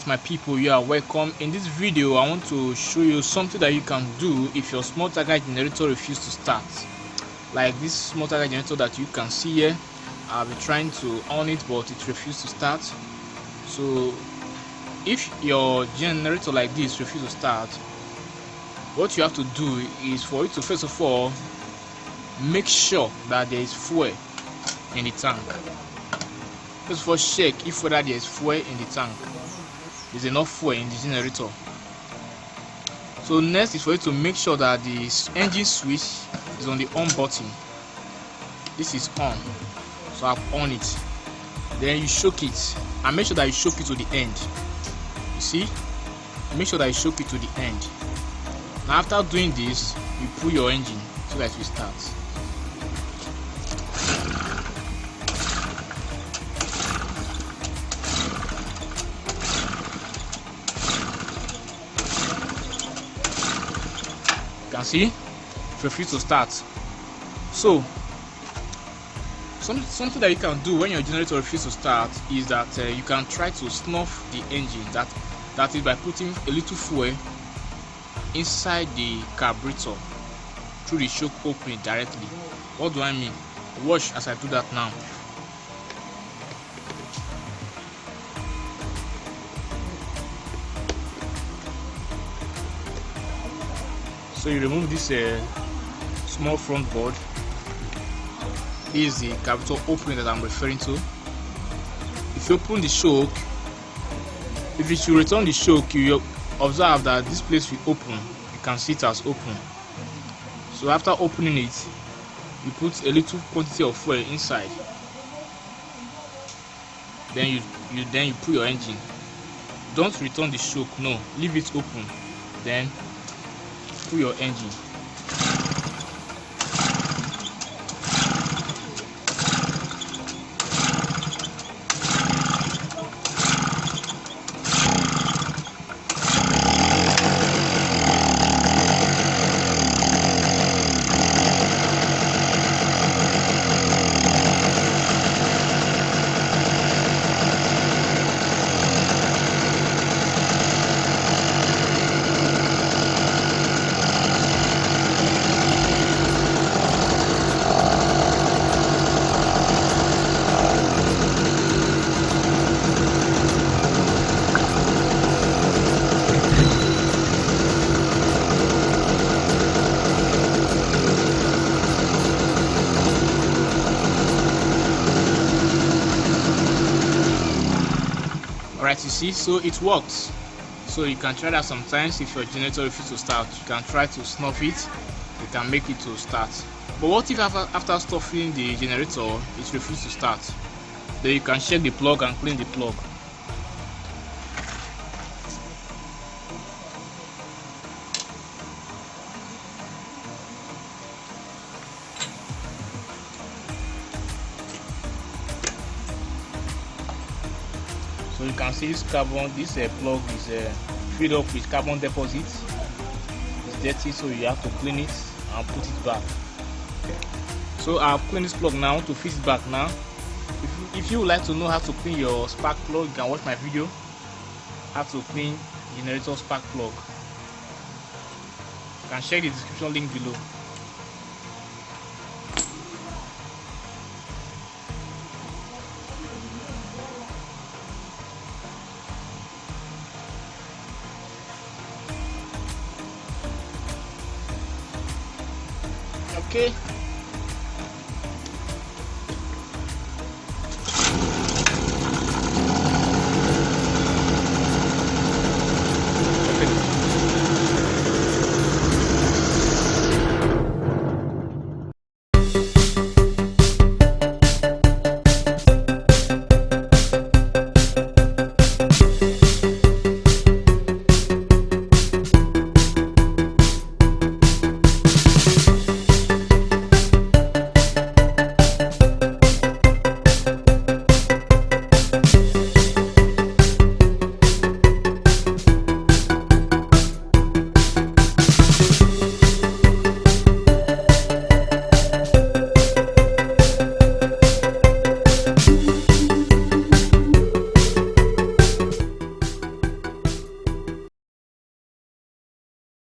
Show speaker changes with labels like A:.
A: Alright my people, you are welcome. In this video I want to show you something that you can do if your small target generator refuses to start. Like this small target generator that you can see here, I've been trying to on it but it refuses to start. So if your generator like this refuses to start, what you have to do is for you to first of all make sure that there is fuel in the tank. First of all, check if whether there is fuel in the tank. There's enough fuel in the generator. So next is for you to make sure that the engine switch is on the on button. This is on, so I've on it. Then you shook it and make sure that you shook it to the end. You see, make sure that you shook it to the end. Now after doing this, you pull your engine so that it will start. You can see it refuses to start. So something that you can do when your generator refuses to start is that you can try to snuff the engine. That is by putting a little fuel inside the carburetor through the choke opening directly. What do I mean? Watch as I do that now. So you remove this small front board. This is the carburetor opening that I'm referring to. If you open the choke, if you should return the choke, you observe that this place will open. You can see it as open. So after opening it, you put a little quantity of fuel inside. Then you put your engine. Don't return the choke, no, leave it open. Then put your engine. Alright, you see, so it works. So you can try that sometimes. If your generator refuses to start, you can try to snuff it. You can make it to start. But what if after stuffing the generator it refuses to start? Then you can check the plug and clean the plug. So you can see this plug is filled up with carbon deposits. It's dirty, so you have to clean it and put it back. So I've cleaned this plug now to fix it back now. If you would like to know how to clean your spark plug, you can watch my video how to clean generator spark plug. You can check the description link below. Okay.